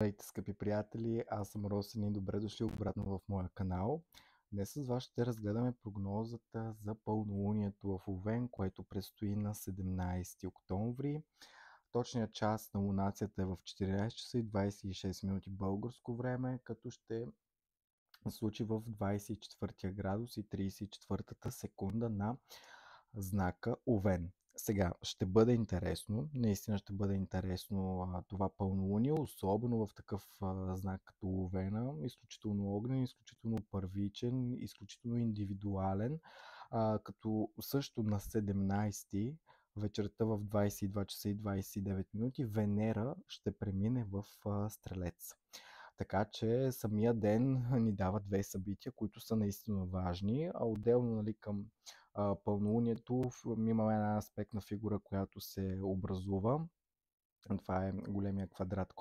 Здравейте, скъпи приятели! Аз съм Росен и добре дошли обратно в моя канал. Днес с вас ще разгледаме прогнозата за пълнолунието в Овен, което предстои на 17 октомври. Точният час на лунацията е в 14 часа и 26 минути българско време, като ще случи в 24 градус и 34-та секунда на знака Овен. Сега ще бъде интересно, наистина ще бъде интересно това пълнолуние, особено в такъв знак като Овена, изключително огнен, изключително първичен, изключително индивидуален, като също на 17 вечерта в 22 часа и 29 минути Венера ще премине в Стрелец. Така че самия ден ни дава две събития, които са наистина важни, а отделно, нали, към пълнолунието има една аспектна фигура, която се образува. Това е големия квадрат,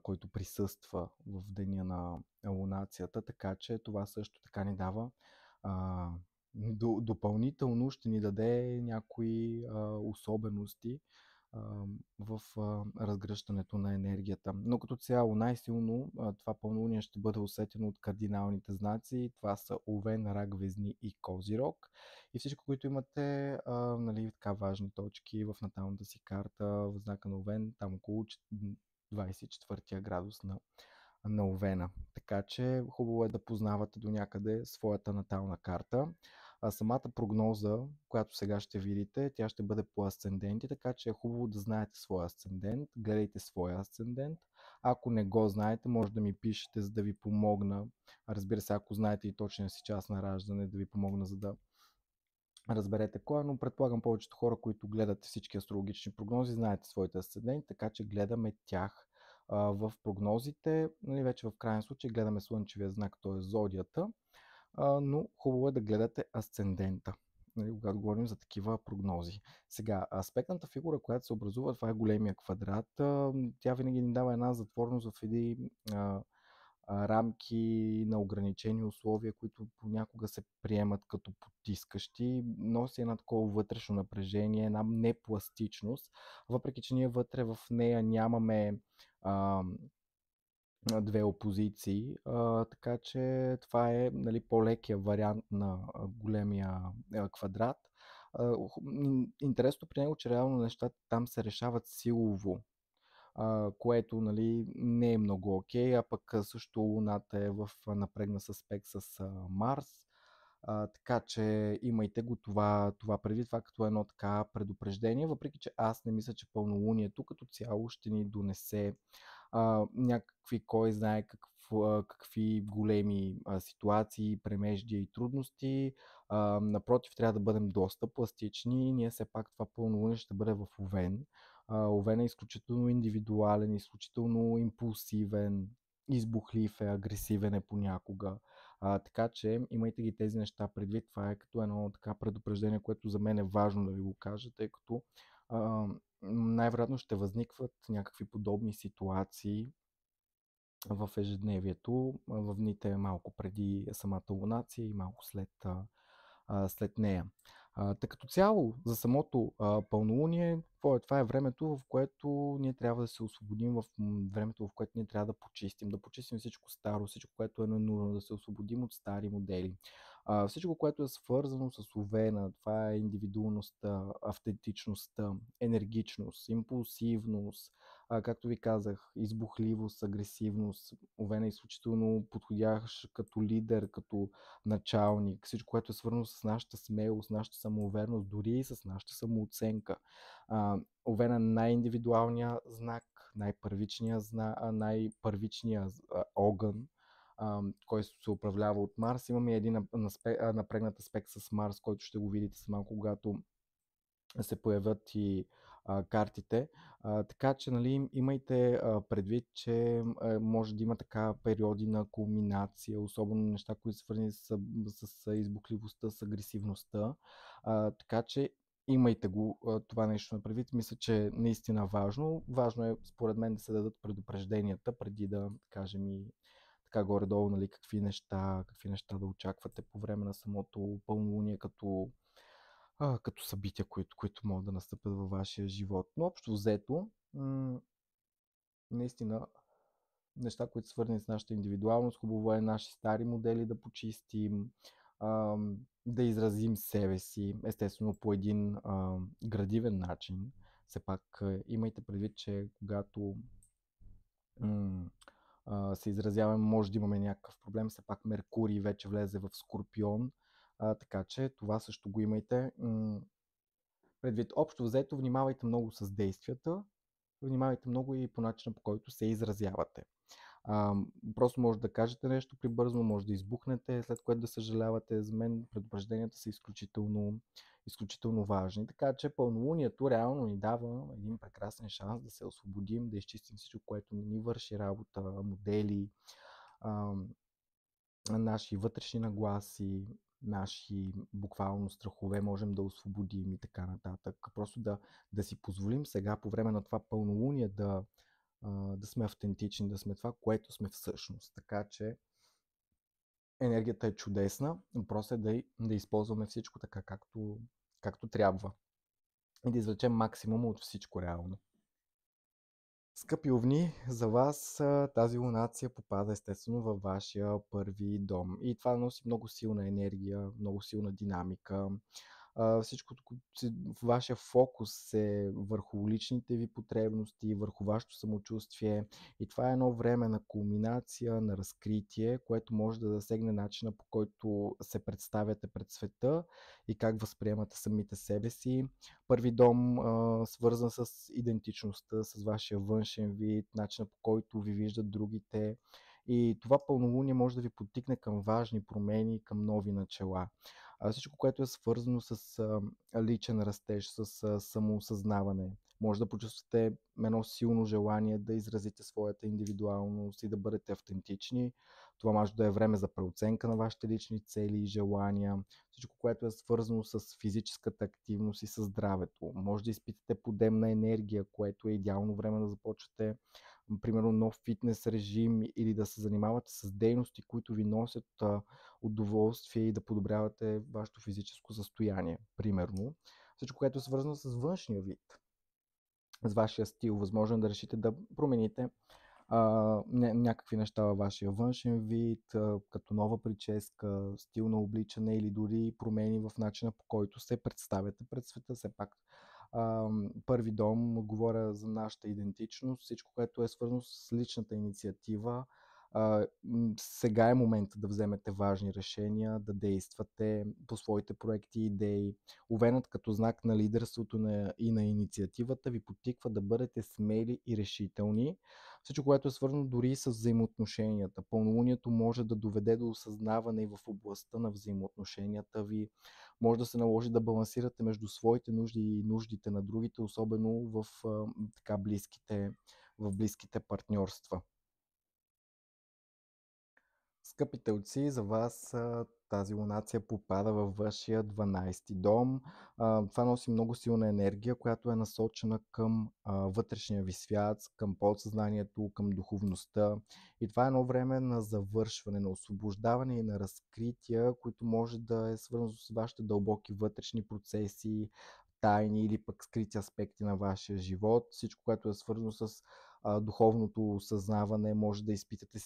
който присъства в деня на лунацията, така че това също така ни дава а, допълнително ще ни даде някои особености в разгръщането на енергията. Но като цяло най-силно това пълнолуние ще бъде усетено от кардиналните знаци. Това са Овен, Рак, Везни и Козирог. И всички, които имате нали, така важни точки в наталната си карта, в знака на Овен, там около 24 градус на Овена. Така че хубаво е да познавате до някъде своята натална карта. Самата прогноза, която сега ще видите, тя ще бъде по асценденти, така че е хубаво да знаете своя асцендент. Гледайте своя асцендент. Ако не го знаете, може да ми пишете, за да ви помогна. Разбира се, ако знаете и точния си час на раждане, да ви помогна, за да разберете кой е, но предполагам повечето хора, които гледат всички астрологични прогнози, знаете своите асценденти, така че гледаме тях в прогнозите. Нали, вече в крайен случай гледаме слънчевия знак, т.е. зодията, но хубаво е да гледате асцендента, нали, когато говорим за такива прогнози. Сега, аспектната фигура, която се образува, това е големия квадрат. Тя винаги ни дава една затворност в едни рамки на ограничени условия, които понякога се приемат като потискащи, носи една такова вътрешно напрежение, една непластичност, въпреки че ние вътре в нея нямаме а, две опозиции, така че това е, нали, по-лекия вариант на големия квадрат. Интересно при него, че реално нещата там се решават силово, което, нали, не е много окей, а пък също Луната е в напрегнат аспект с Марс, така че имайте го това предвид, това като едно така предупреждение, въпреки че аз не мисля, че пълнолунието като цяло ще ни донесе някакви, кой знае какви големи ситуации, премеждия и трудности. Напротив, трябва да бъдем доста пластични. Ние все пак това пълнолуние ще бъде в Овен. Овен е изключително индивидуален, изключително импулсивен, избухлив е, агресивен е понякога. Така че имайте ги тези неща предвид. Това е като едно така предупреждение, което за мен е важно да ви го кажа, тъй като най-вероятно ще възникват някакви подобни ситуации в ежедневието, в дните малко преди самата лунация и малко след нея. Тъй като цяло за самото пълнолуние, това е времето, в което ние трябва да се освободим, времето, в което ние трябва да почистим всичко старо, всичко, което е ненужно, да се освободим от стари модели. Всичко, което е свързано с Овена, това е индивидуалността, автентичността, енергичност, импулсивност, както ви казах, избухливост, агресивност. Овен е изключително подходящ като лидер, като началник, всичко, което е свързано с нашата смелост, нашата самоувереност, дори и с нашата самооценка. Овен е най-индивидуалният знак, най-първичният огън, който се управлява от Марс. Имаме един напрегнат аспект с Марс, който ще го видите с малко, когато се появят и картите. Така че, нали, имайте предвид, че може да има така периоди на кулминация, особено неща, които са свързани с избухливостта, с агресивността. Така че имайте го това нещо на предвид. Мисля, че е наистина важно. Важно е, според мен, да се дадат предупрежденията, преди да кажем и така горе-долу, нали, какви неща да очаквате по време на самото пълнолуние като събития, които могат да настъпят във вашия живот. Но общо взето, наистина неща, които са свързани с нашата индивидуалност. Хубаво е наши стари модели да почистим, да изразим себе си, естествено по един градивен начин. Все пак имайте предвид, че когато м, се изразяваме, може да имаме някакъв проблем. Все пак Меркурий вече влезе в Скорпион, така че това също го имайте предвид. Общо взето, внимавайте много с действията, внимавайте много и по начина, по който се изразявате. А, просто може да кажете нещо прибързно, може да избухнете, след което да съжалявате. За мен предупрежденията са изключително важни. Така че пълнолунието реално ни дава един прекрасен шанс да се освободим, да изчистим всичко, което не ни върши работа, модели, а, наши вътрешни нагласи, наши буквално страхове можем да освободим и така нататък. Просто да си позволим сега по време на това пълнолуние да сме автентични, да сме това, което сме всъщност. Така че енергията е чудесна, просто е да използваме всичко така, както трябва. И да извлечем максимум от всичко реално. Скъпи овни, за вас тази лунация попада естествено във вашия първи дом. И това носи много силна енергия, много силна динамика. Всичко в вашия фокус е върху личните ви потребности, върху вашето самочувствие и това е едно време на кулминация, на разкритие, което може да засегне начина, по който се представяте пред света и как възприемате самите себе си. Първи дом, свързан с идентичността, с вашия външен вид, начина, по който ви виждат другите, и това пълнолуние може да ви подтикне към важни промени, към нови начала. Всичко, което е свързано с личен растеж, с самоосъзнаване. Може да почувствате едно силно желание да изразите своята индивидуалност и да бъдете автентични. Това може да е време за преоценка на вашите лични цели и желания. Всичко, което е свързано с физическата активност и с здравето. Може да изпитате подемна енергия, което е идеално време да започнете примерно нов фитнес режим или да се занимавате с дейности, които ви носят удоволствие и да подобрявате вашето физическо състояние. Примерно, всичко, което е свързано с външния вид, с вашия стил. Възможно е да решите да промените някакви неща във вашия външен вид, като нова прическа, стил на обличане или дори промени в начина, по който се представяте пред света. Все пак първи дом, говоря за нашата идентичност, всичко, което е свързано с личната инициатива. Сега е момента да вземете важни решения, да действате по своите проекти и идеи. Овенът като знак на лидерството и на инициативата ви подтиква да бъдете смели и решителни. Всичко, което е свързано дори и с взаимоотношенията. Пълнолунието може да доведе до осъзнаване и в областта на взаимоотношенията ви. Може да се наложи да балансирате между своите нужди и нуждите на другите, особено в така близките партньорства. Скъпи телци, за вас тази лунация попада във вашия 12-ти дом. Това носи много силна енергия, която е насочена към вътрешния ви свят, към подсъзнанието, към духовността. И това е едно време на завършване, на освобождаване и на разкрития, които може да е свързано с вашите дълбоки вътрешни процеси, тайни или пък скрити аспекти на вашия живот. Всичко, което е свързано с духовното осъзнаване, може да изпитате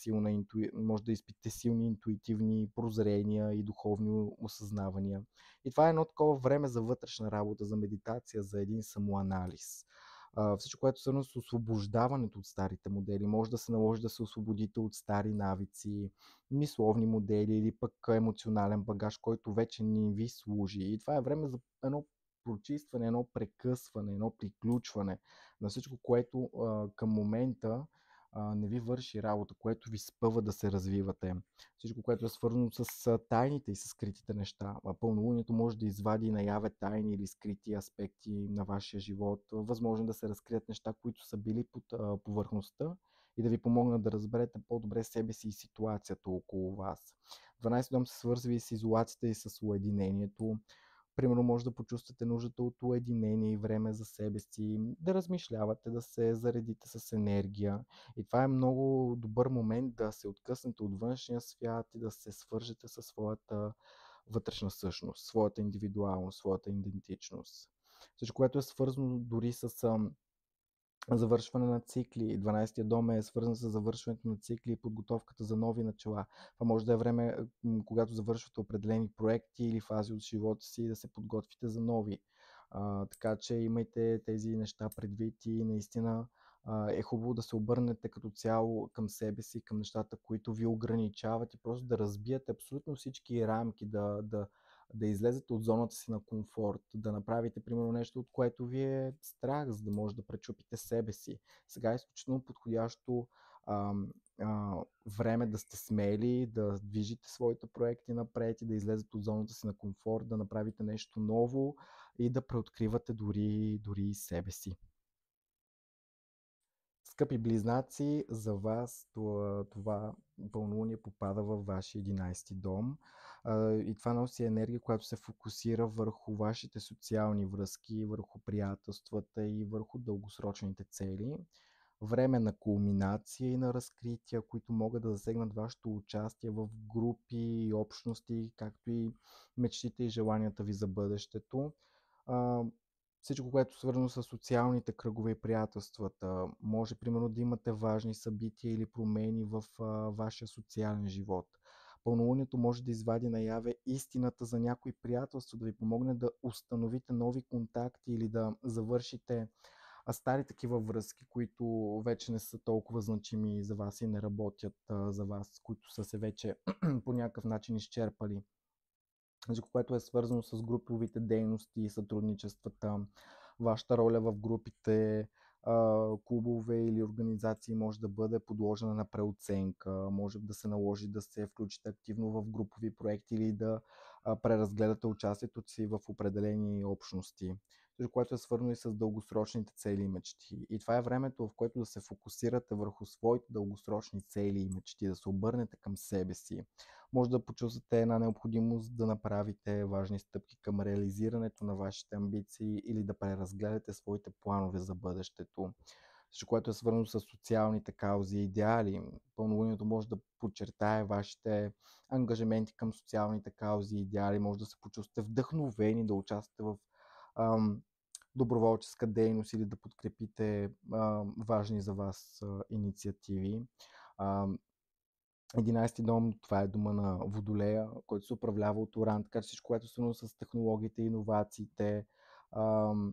силни интуитивни прозрения и духовни осъзнавания. И това е едно такова време за вътрешна работа, за медитация, за един самоанализ. Всичко, което е свързано с освобождаването от старите модели, може да се наложи да се освободите от стари навици, мисловни модели или пък емоционален багаж, който вече не ви служи. И това е време за едно прочистване, едно прекъсване, едно приключване на всичко, което към момента не ви върши работа, което ви спъва да се развивате. Всичко, което е свързано с тайните и с скритите неща. Пълнолунието може да извади наяве тайни или скрити аспекти на вашия живот. Възможно да се разкрият неща, които са били под повърхността и да ви помогнат да разберете по-добре себе си и ситуацията около вас. 12 дом се свързва и с изолацията и с уединението. Примерно може да почувствате нуждата от уединение и време за себе си, да размишлявате, да се заредите с енергия. И това е много добър момент да се откъснете от външния свят и да се свържете със своята вътрешна същност, своята индивидуалност, своята идентичност. Всичко, което е свързано дори с завършване на цикли. 12-тия дом е свързан с завършването на цикли и подготовката за нови начала. Това може да е време, когато завършвате определени проекти или фази от живота си и да се подготвите за нови. Така че имайте тези неща предвид и наистина е хубаво да се обърнете като цяло към себе си, към нещата, които ви ограничават и просто да разбиете абсолютно всички рамки, да излезете от зоната си на комфорт, да направите примерно нещо, от което ви е страх, за да може да пречупите себе си. Сега е изключително подходящо ам, време да сте смели, да движите своите проекти напред и да излезете от зоната си на комфорт, да направите нещо ново и да преоткривате дори и себе си. Скъпи близнаци, за вас това пълнолуние попада във вашия 11-ти дом и това носи енергия, която се фокусира върху вашите социални връзки, върху приятелствата и върху дългосрочните цели. Време на кулминация и на разкрития, които могат да засегнат вашето участие в групи и общности, както и мечтите и желанията ви за бъдещето. А, Всичко, което е свързано с социалните кръгове и приятелствата. Може, примерно, да имате важни събития или промени в вашия социален живот. Пълнолунието може да извади наяве истината за някои приятелство, да ви помогне да установите нови контакти или да завършите стари такива връзки, които вече не са толкова значими за вас и не работят за вас, които са се вече по някакъв начин изчерпали. Всичко, което е свързано с груповите дейности и сътрудничествата, вашата роля в групите, клубове или организации може да бъде подложена на преоценка, може да се наложи да се включите активно в групови проекти или да преразгледате участието си в определени общности. Всичко, което е свързано и с дългосрочните цели и мечти. И това е времето, в което да се фокусирате върху своите дългосрочни цели и мечти, да се обърнете към себе си. Може да почувствате една необходимост да направите важни стъпки към реализирането на вашите амбиции или да преразгледате своите планове за бъдещето. Всичко, което е свързано с социалните каузи и идеали. Пълнолунието може да подчертае вашите ангажименти към социалните каузи и идеали. Може да се почувствате вдъхновени да участвате в ам, доброволческа дейност или да подкрепите важни за вас инициативи. 11-ти дом, това е дома на Водолея, който се управлява от Уран, така че всичко, което е свързано с технологиите и иновациите,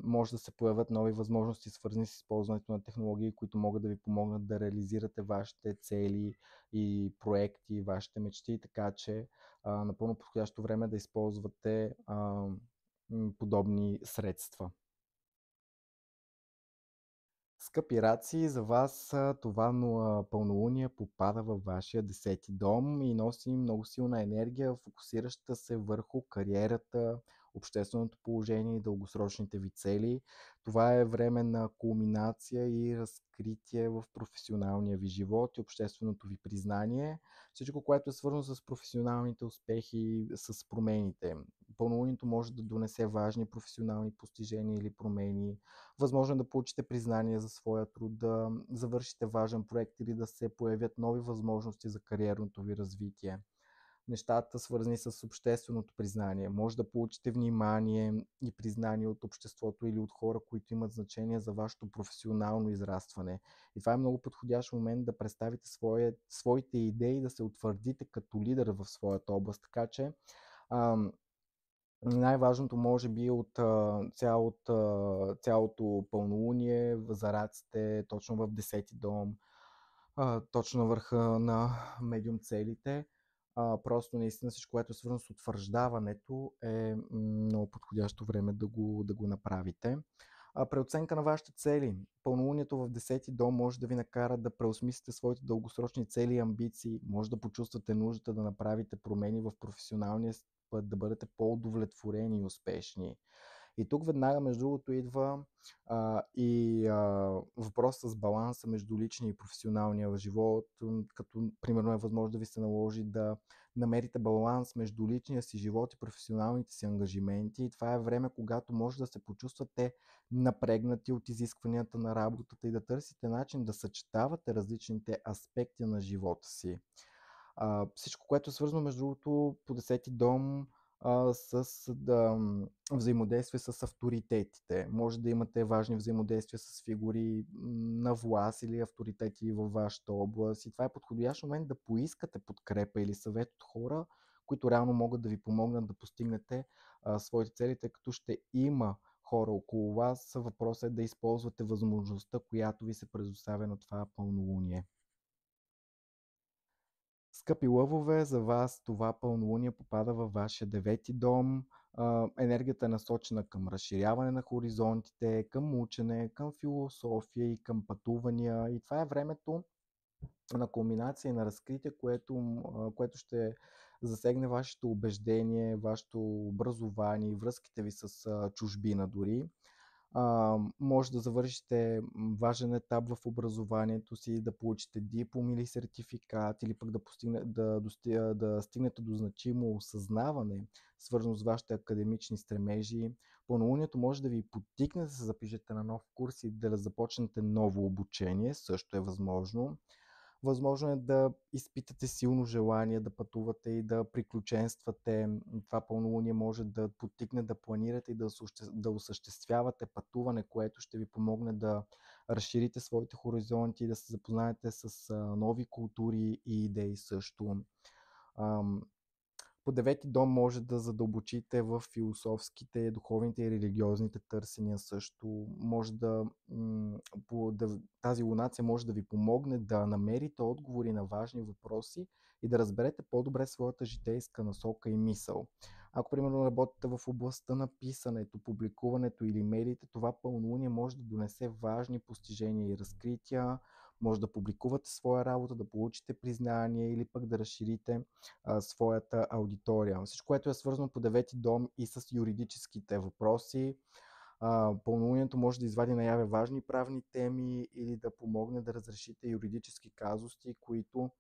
може да се появят нови възможности, свързани с използването на технологии, които могат да ви помогнат да реализирате вашите цели и проекти, вашите мечти, така че напълно подходящо време да използвате подобни средства. Скъпи раци, за вас това пълнолуние попада във вашия 10-ти дом и носи много силна енергия, фокусираща се върху кариерата, общественото положение и дългосрочните ви цели. Това е време на кулминация и разкритие в професионалния ви живот и общественото ви признание. Всичко, което е свързано с професионалните успехи, с промените. Пълнолунието може да донесе важни професионални постижения или промени. Възможно е да получите признание за своя труд, да завършите важен проект или да се появят нови възможности за кариерното ви развитие. Нещата, свързани с общественото признание. Може да получите внимание и признание от обществото или от хора, които имат значение за вашето професионално израстване. И това е много подходящ момент да представите своите идеи, да се утвърдите като лидер в своята област. Така че най-важното може би от цялото пълнолуние за раците, точно в 10-ти дом, точно на върха на медиум целите. Просто наистина всичко, което е свързано с утвърждаването е много подходящо време да го направите. Преоценка на вашите цели. Пълнолунието в 10-ти дом може да ви накара да преосмислите своите дългосрочни цели и амбиции. Може да почувствате нуждата да направите промени в професионалния път, да бъдете по-удовлетворени и успешни. И тук веднага, между другото, идва въпрос с баланса между личния и професионалния живот, като примерно е възможно да ви се наложи да намерите баланс между личния си живот и професионалните си ангажименти. И това е време, когато може да се почувствате напрегнати от изискванията на работата и да търсите начин да съчетавате различните аспекти на живота си. Всичко, което е свързано, между другото, по 10-ти дом, взаимодействие с авторитетите. Може да имате важни взаимодействия с фигури на власт или авторитети във вашата област. И това е подходящ момент да поискате подкрепа или съвет от хора, които реално могат да ви помогнат да постигнете своите цели, тъй като ще има хора около вас. Въпросът е да използвате възможността, която ви се предоставя на това пълнолуние. Скъпи лъвове, за вас това пълнолуние попада във вашия девети дом. Енергията е насочена към разширяване на хоризонтите, към учене, към философия и към пътувания. И това е времето на кулминация и на разкритие, което ще засегне вашето убеждение, вашето образование и връзките ви с чужбина дори. Може да завършите важен етап в образованието си, да получите диплом или сертификат, или пък да стигнете до значимо осъзнаване, свързано с вашите академични стремежи. Пълнолунието може да ви подтикне да се запишете на нов курс и да започнете ново обучение, също е възможно. Възможно е да изпитате силно желание да пътувате и да приключенствате. Това пълнолуние може да подтикне да планирате и да осъществявате пътуване, което ще ви помогне да разширите своите хоризонти, да се запознаете с нови култури и идеи също. По девети дом може да задълбочите в философските, духовните и религиозните търсения също. Тази лунация може да ви помогне да намерите отговори на важни въпроси и да разберете по-добре своята житейска насока и мисъл. Ако, примерно, работите в областта на писането, публикуването или медиите, това пълнолуние може да донесе важни постижения и разкрития. Може да публикувате своя работа, да получите признание или пък да разширите своята аудитория. Всичко, което е свързано по девети дом и с юридическите въпроси. Пълнолунието може да извади наяве важни правни теми или да помогне да разрешите юридически казуси, които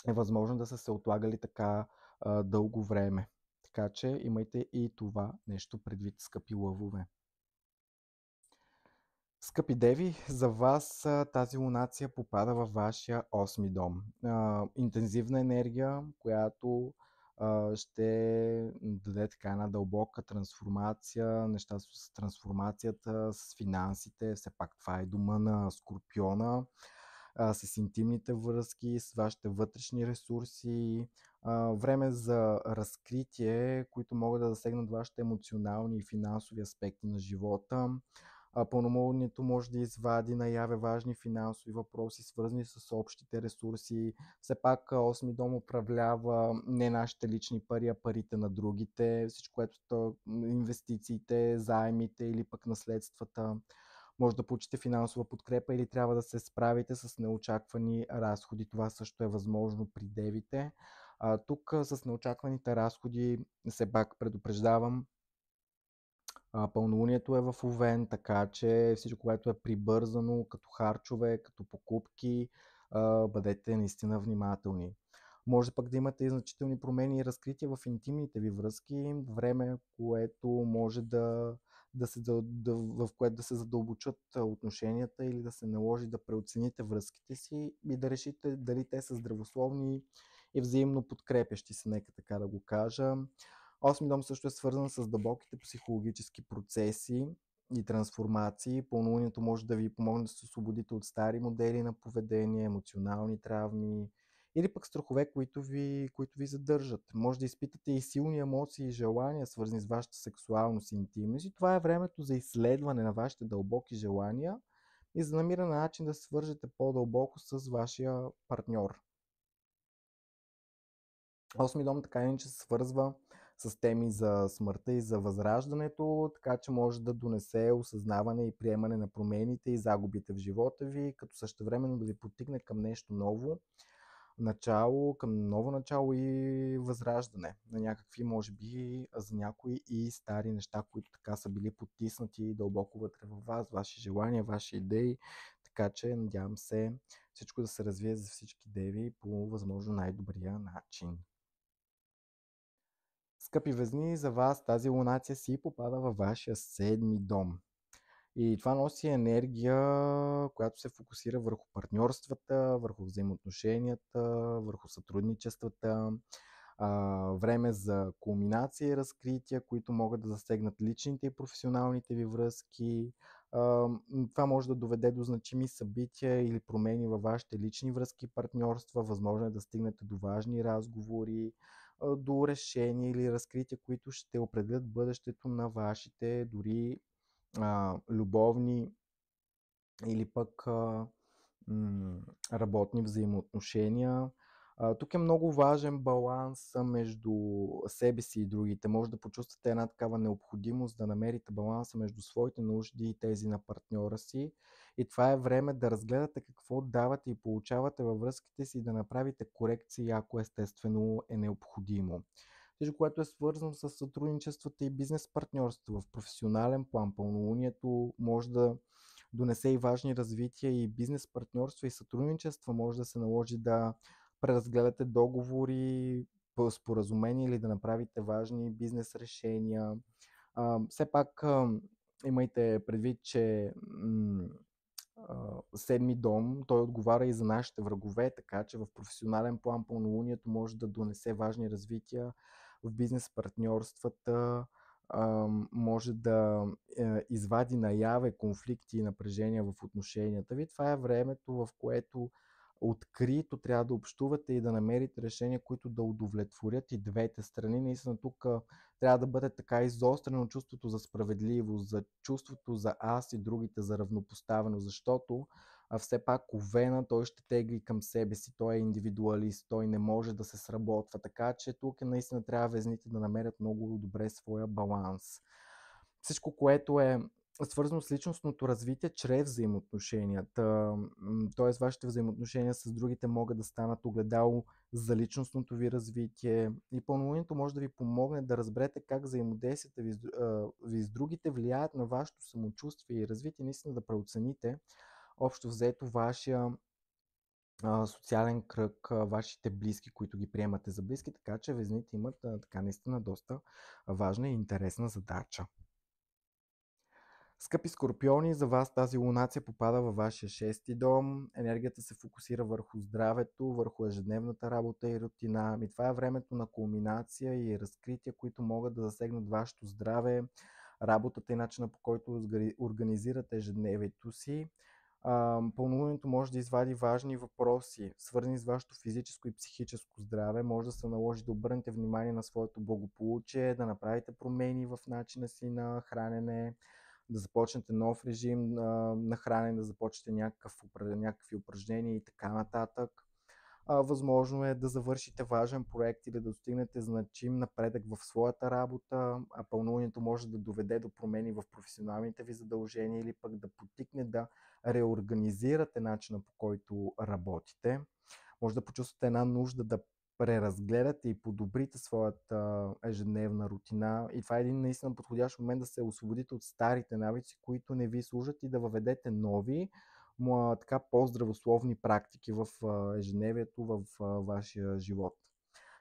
е възможно да са се отлагали така дълго време. Така че имайте и това нещо предвид, скъпи лъвове. Скъпи деви, за вас тази лунация попада във вашия осми дом. Интензивна енергия, която ще даде така една дълбока трансформация, неща с трансформацията, с финансите. Все пак това е дома на Скорпиона, с интимните връзки, с вашите вътрешни ресурси. Време за разкритие, които могат да засегнат вашите емоционални и финансови аспекти на живота. Пълнолунието може да извади наяве важни финансови въпроси, свързани с общите ресурси. Все пак осми дом управлява не нашите лични пари, а парите на другите. Всичко, което инвестициите, заемите или пък наследствата. Може да получите финансова подкрепа или трябва да се справите с неочаквани разходи. Това също е възможно при девите. Тук с неочакваните разходи, все пак предупреждавам, пълнолунието е в Овен, така че всичко, което е прибързано, като харчове, като покупки, бъдете наистина внимателни. Може пък да имате и значителни промени и разкрития в интимните ви връзки, време, което може в което да се задълбочат отношенията или да се наложи да преоцените връзките си и да решите дали те са здравословни и взаимно подкрепящи се, нека така да го кажа. Осми дом също е свързан с дълбоките психологически процеси и трансформации. Пълнолунието може да ви помогне да се освободите от стари модели на поведение, емоционални травми или пък страхове, които ви задържат. Може да изпитате и силни емоции и желания, свързани с вашата сексуалност и интимност. И това е времето за изследване на вашите дълбоки желания и за намиране на начин да се свържете по-дълбоко с вашия партньор. Осми дом така иначе се свързва с теми за смъртта и за възраждането, така че може да донесе осъзнаване и приемане на промените и загубите в живота ви, като същевременно да ви подтикне към нещо ново, към ново начало и възраждане на някакви, може би, за някои и стари неща, които така са били потиснати дълбоко вътре във вас, ваши желания, ваши идеи, така че надявам се всичко да се развие за всички деви по възможно най-добрия начин. Скъпи везни, за вас тази лунация си попада във вашия седми дом. И това носи енергия, която се фокусира върху партньорствата, върху взаимоотношенията, върху сътрудничествата. време за кулминация и разкрития, които могат да засегнат личните и професионалните ви връзки. Това може да доведе до значими събития или промени във вашите лични връзки и партньорства. Възможно е да стигнете до важни разговори, до решения или разкрития, които ще определят бъдещето на вашите дори любовни или пък работни взаимоотношения. Тук е много важен баланс между себе си и другите. Може да почувствате една такава необходимост да намерите баланса между своите нужди и тези на партньора си. И това е време да разгледате какво давате и получавате във връзките си и да направите корекции, ако естествено е необходимо. Всичко, което е свързано с сътрудничествата и бизнес партньорства в професионален план, пълнолунието може да донесе и важни развития и бизнес партньорства и сътрудничества. Може да се наложи да преразгледате договори, споразумения или да направите важни бизнес решения. Все пак имайте предвид, че седми дом, той отговаря и за нашите врагове, така че в професионален план пълнолунието може да донесе важни развития в бизнес партньорствата, може да извади наяве конфликти и напрежения в отношенията ви. Това е времето, в което открито трябва да общувате и да намерите решения, които да удовлетворят и двете страни. Наистина тук трябва да бъде така изострено чувството за справедливост, за чувството за аз и другите, за равнопоставено, защото все пак Овена той ще тегли към себе си, той е индивидуалист, той не може да се сработва, така че тук наистина трябва везните да намерят много добре своя баланс. Всичко, което е свързано с личностното развитие чрез взаимоотношенията. Т.е. вашите взаимоотношения с другите могат да станат огледало за личностното ви развитие и пълнолунието може да ви помогне да разберете как взаимодействията ви с другите влияят на вашето самочувствие и развитие, наистина да преоцените общо взето вашия социален кръг, вашите близки, които ги приемате за близки, така че везните имат така наистина доста важна и интересна задача. Скъпи скорпиони, за вас тази лунация попада във вашия шести дом. Енергията се фокусира върху здравето, върху ежедневната работа и рутина. И това е времето на кулминация и разкрития, които могат да засегнат вашето здраве, работата и начина, по който организирате ежедневието си. Пълнолунието може да извади важни въпроси, свързани с вашето физическо и психическо здраве. Може да се наложи да обърнете внимание на своето благополучие, да направите промени в начина си на хранене, да започнете нов режим на хранене, да започнете някакви упражнения и така нататък. Възможно е да завършите важен проект или да достигнете значим напредък в своята работа, а пълнолунието може да доведе до промени в професионалните ви задължения или пък да потикне да реорганизирате начина, по който работите. Може да почувствате една нужда да преразгледате и подобрите своята ежедневна рутина и това е един наистина подходящ момент да се освободите от старите навици, които не ви служат и да въведете нови, така по-здравословни практики в ежедневието, в вашия живот.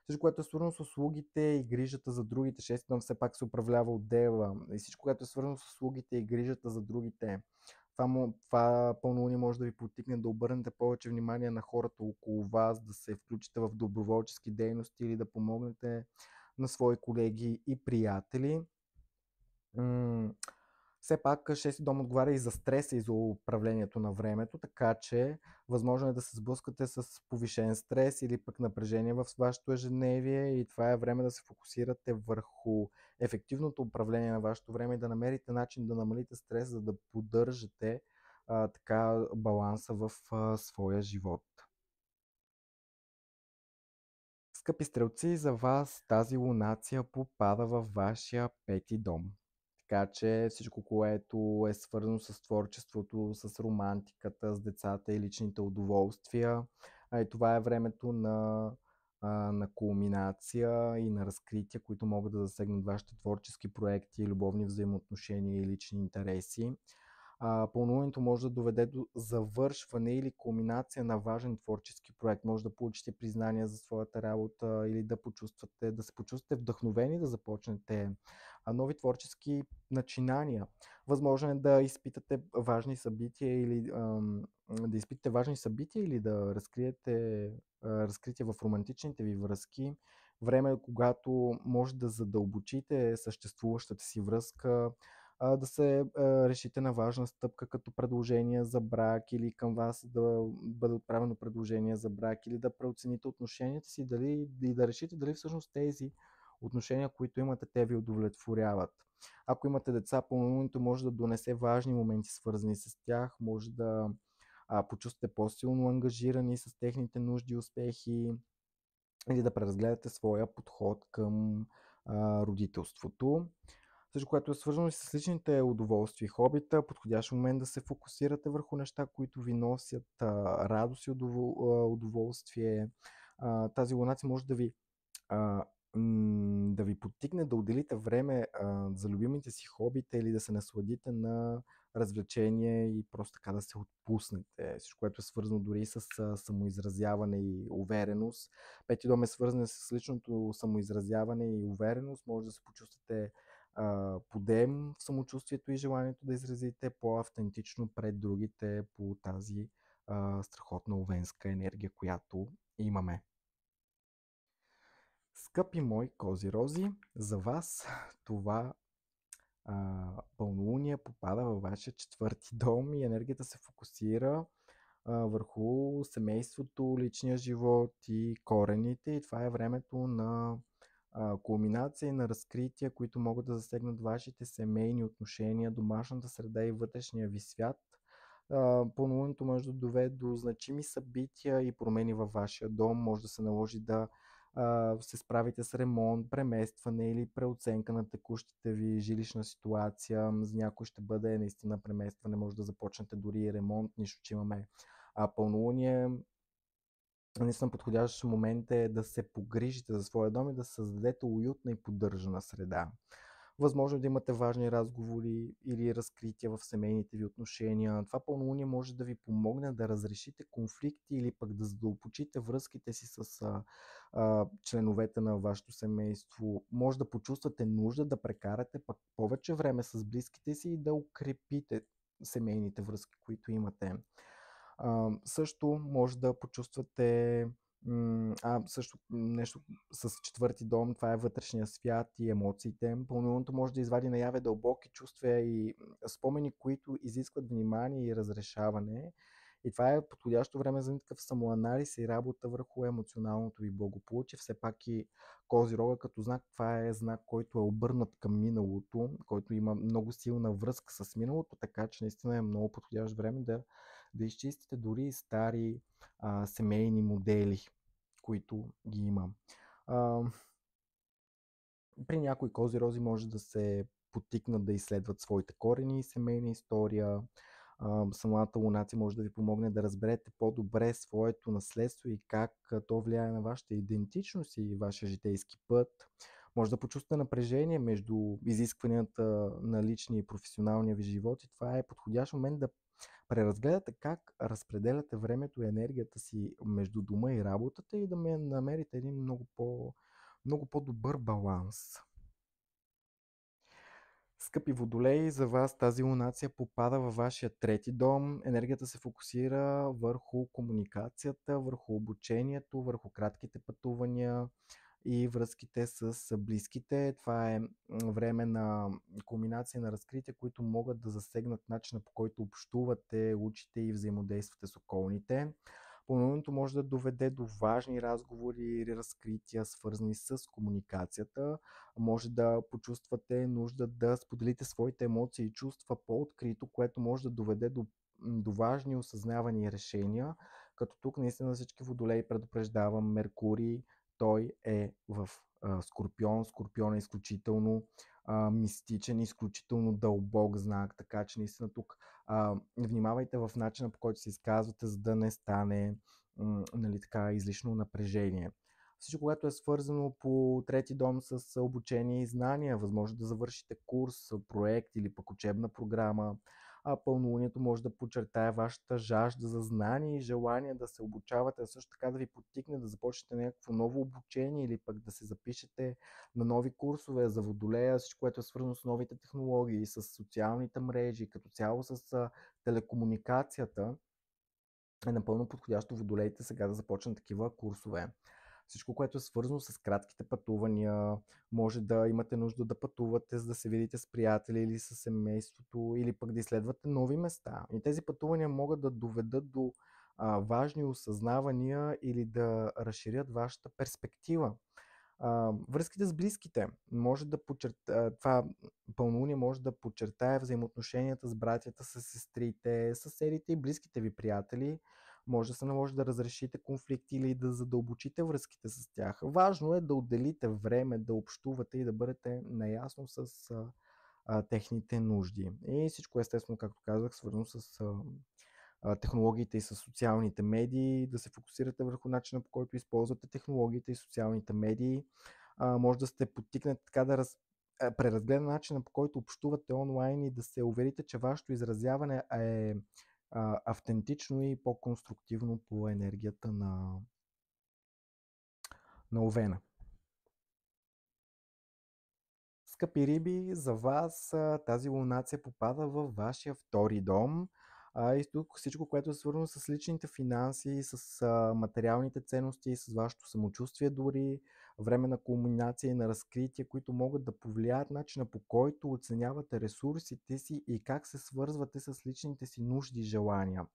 Всичко, което е свързано с услугите и грижата за другите, шести дом все пак се управлява от Дева и всичко, което е свързано с услугите и грижата за другите, това пълнолуние може да ви потикне да обърнете повече внимание на хората около вас, да се включите в доброволчески дейности или да помогнете на свои колеги и приятели. Все пак шести дом отговаря и за стреса и за управлението на времето, така че възможно е да се сблъскате с повишен стрес или пък напрежение в вашето ежедневие и това е време да се фокусирате върху ефективното управление на вашето време и да намерите начин да намалите стрес, за да поддържате така баланса в своя живот. Скъпи стрелци, за вас тази лунация попада във вашия пети дом. Така че всичко, което е свързано с творчеството, с романтиката, с децата и личните удоволствия, и това е времето на кулминация и на разкрития, които могат да засегнат вашите творчески проекти, любовни взаимоотношения и лични интереси. Пълнолунието може да доведе до завършване или кулминация на важен творчески проект. Може да получите признание за своята работа или да се почувствате вдъхновени да започнете нови творчески начинания. Възможно е да изпитате важни събития или да разкриете разкритие в романтичните ви връзки, време, когато може да задълбочите съществуващата си връзка, да се решите на важна стъпка като предложение за брак или към вас да бъде отправено предложение за брак или да преоцените отношенията си дали, и да решите дали всъщност тези отношения, които имате, те ви удовлетворяват. Ако имате деца, пълнолунието може да донесе важни моменти, свързани с тях, може да почувствате по-силно ангажирани с техните нужди и успехи или да преразгледате своя подход към родителството. Също, което е свързано и с личните удоволствия и хобита, подходящ момент да се фокусирате върху неща, които ви носят радост и удоволствие. Тази лунация може а, да ви подтикне да отделите време за любимите си хобита или да се насладите на развлечение и просто така да се отпуснете. Всичко, което е свързано дори с самоизразяване и увереност. Пети дом е свързан с личното самоизразяване и увереност. Може да се почувствате подем в самочувствието и желанието да изразите по-автентично пред другите по тази страхотна овенска енергия, която имаме. Скъпи мои козирози, за вас това пълнолуние попада във вашия четвърти дом и енергията се фокусира върху семейството, личния живот и корените. И това е времето на кулминация и на разкрития, които могат да засегнат вашите семейни отношения, домашната среда и вътрешния ви свят. Пълнолунието може да доведе до значими събития и промени във вашия дом. Може да се наложи да се справите с ремонт, преместване или преоценка на текущата ви жилищна ситуация. За някой ще бъде наистина преместване, може да започнете дори и ремонт, нищо, че имаме пълнолуние. Наистина подходящ момент е да се погрижите за своя дом и да създадете уютна и поддържана среда. Възможно е да имате важни разговори или разкрития в семейните ви отношения. Това пълнолуние може да ви помогне да разрешите конфликти или пък да задълбочите връзките си с членовете на вашето семейство. Може да почувствате нужда да прекарате пък повече време с близките си и да укрепите семейните връзки, които имате. Също може да почувствате също нещо с четвърти дом, това е вътрешния свят и емоциите. Пълнолунието може да извади наяве дълбоки чувства и спомени, които изискват внимание и разрешаване. И това е подходящо време за такъв самоанализ и работа върху емоционалното ви благополучие. Все пак и Козирога като знак, това е знак, който е обърнат към миналото, който има много силна връзка с миналото, така че наистина е много подходящо време да изчистите дори и стари семейни модели, които ги има. При някои козирози може да се потикнат да изследват своите корени и семейна история. Самата лунация може да ви помогне да разберете по-добре своето наследство и как то влияе на вашата идентичност и вашия житейски път. Може да почувствате напрежение между изискванията на личния и професионалния ви живот и това е подходящ момент да преразгледате как разпределяте времето и енергията си между дома и работата и да намерите един много по-добър баланс. Скъпи водолеи, за вас тази лунация попада във вашия трети дом. Енергията се фокусира върху комуникацията, върху обучението, върху кратките пътувания и връзките с близките. Това е време на кулминация на разкрития, които могат да засегнат начина, по който общувате, учите и взаимодействате с околните. Пълнолунието може да доведе до важни разговори или разкрития, свързани с комуникацията. Може да почувствате нужда да споделите своите емоции и чувства по-открито, което може да доведе до важни осъзнавания и решения. Като тук наистина всички водолеи предупреждавам, Меркурий, той е в Скорпион. Скорпион е изключително мистичен, изключително дълбок знак, така че наистина тук внимавайте в начина, по който се изказвате, за да не стане нали, така, излишно напрежение. Всичко, което е свързано по трети дом с обучение и знания, възможно да завършите курс, проект или пък учебна програма. Пълнолунието може да подчертае вашата жажда за знание и желание да се обучавате, а също така да ви подтикне да започнете някакво ново обучение или пък да се запишете на нови курсове за водолея, всичко, което е свързано с новите технологии, с социалните мрежи, като цяло с телекомуникацията. Е напълно подходящо водолеите сега да започнат такива курсове. всичко, което е свързано с кратките пътувания, може да имате нужда да пътувате, за да се видите с приятели или с семейството, или пък да изследвате нови места. И тези пътувания могат да доведат до важни осъзнавания или да разширят вашата перспектива. Връзките с близките. Може да това пълнолуние може да подчертае взаимоотношенията с братята, с сестрите, съседите и близките ви приятели. Може да се наложи да разрешите конфликти или да задълбочите връзките с тях. Важно е да отделите време, да общувате и да бъдете наясно с техните нужди. И всичко естествено, както казах, свързано с технологиите и с социалните медии, да се фокусирате върху начина, по който използвате технологиите и социалните медии. Може да сте подтикнати така да преразгледа начина, по който общувате онлайн и да се уверите, че вашето изразяване е автентично и по-конструктивно по енергията на Овена. Скъпи риби, за вас тази лунация попада във вашия втори дом. И тук всичко, което е свързано с личните финанси, с материалните ценности, с вашето самочувствие дори, време на кулминация и на разкритие, които могат да повлияят начина, по който оценявате ресурсите си и как се свързвате с личните си нужди и желания.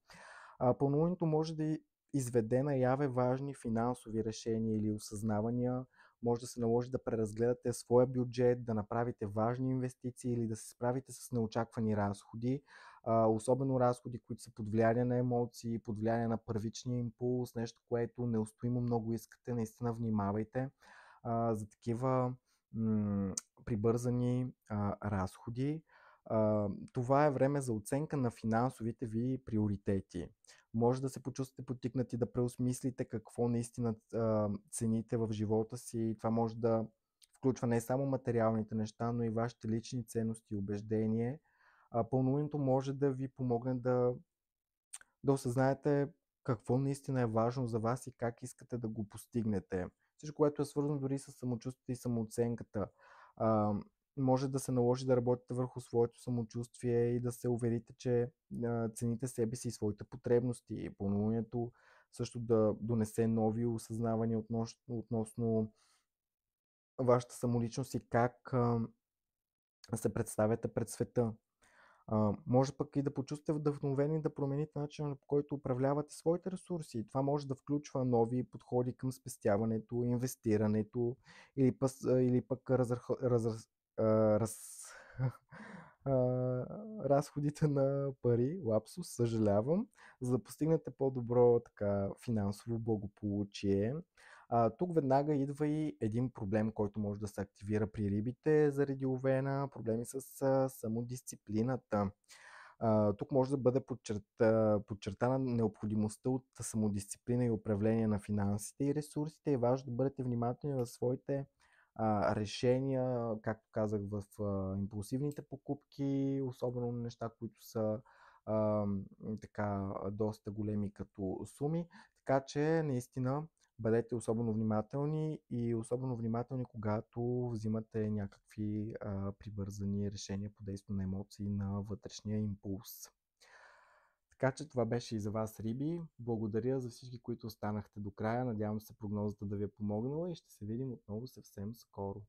Пълнолунието може да изведе наяве важни финансови решения или осъзнавания. Може да се наложи да преразгледате своя бюджет, да направите важни инвестиции или да се справите с неочаквани разходи, особено разходи, които са под влияние на емоции, под влияние на първичния импулс, нещо, което неустоимо много искате. Наистина внимавайте за такива прибързани разходи. Това е време за оценка на финансовите ви приоритети. Може да се почувствате подтикнати да преосмислите какво наистина цените в живота си. Това може да включва не само материалните неща, но и вашите лични ценности и убеждения. Пълнолунието може да ви помогне да осъзнаете какво наистина е важно за вас и как искате да го постигнете. Всичко, което е свързано дори с самочувствието и самооценката. Може да се наложи да работите върху своето самочувствие и да се уверите, че цените себе си и своите потребности. Пълнолунието също да донесе нови осъзнавания относно вашата самоличност и как се представяте пред света. Може пък и да почувствате вдъхновени да промените начина, по който управлявате своите ресурси. Това може да включва нови подходи към спестяването, инвестирането или пък раз, а, разходите на пари, лапсус, съжалявам, за да постигнете по-добро така финансово благополучие. Тук веднага идва и един проблем, който може да се активира при рибите заради Овена, проблеми с самодисциплината. Тук може да бъде подчертана необходимостта от самодисциплина и управление на финансите и ресурсите. Е важно да бъдете внимателни в своите решения, както казах, в импулсивните покупки, особено неща, които са така доста големи като суми. Така че наистина бъдете особено внимателни и особено внимателни, когато взимате някакви прибързани решения по действие на емоции на вътрешния импулс. Така че това беше и за вас, риби. Благодаря за всички, които останахте до края. Надявам се прогнозата да ви е помогнала и ще се видим отново съвсем скоро.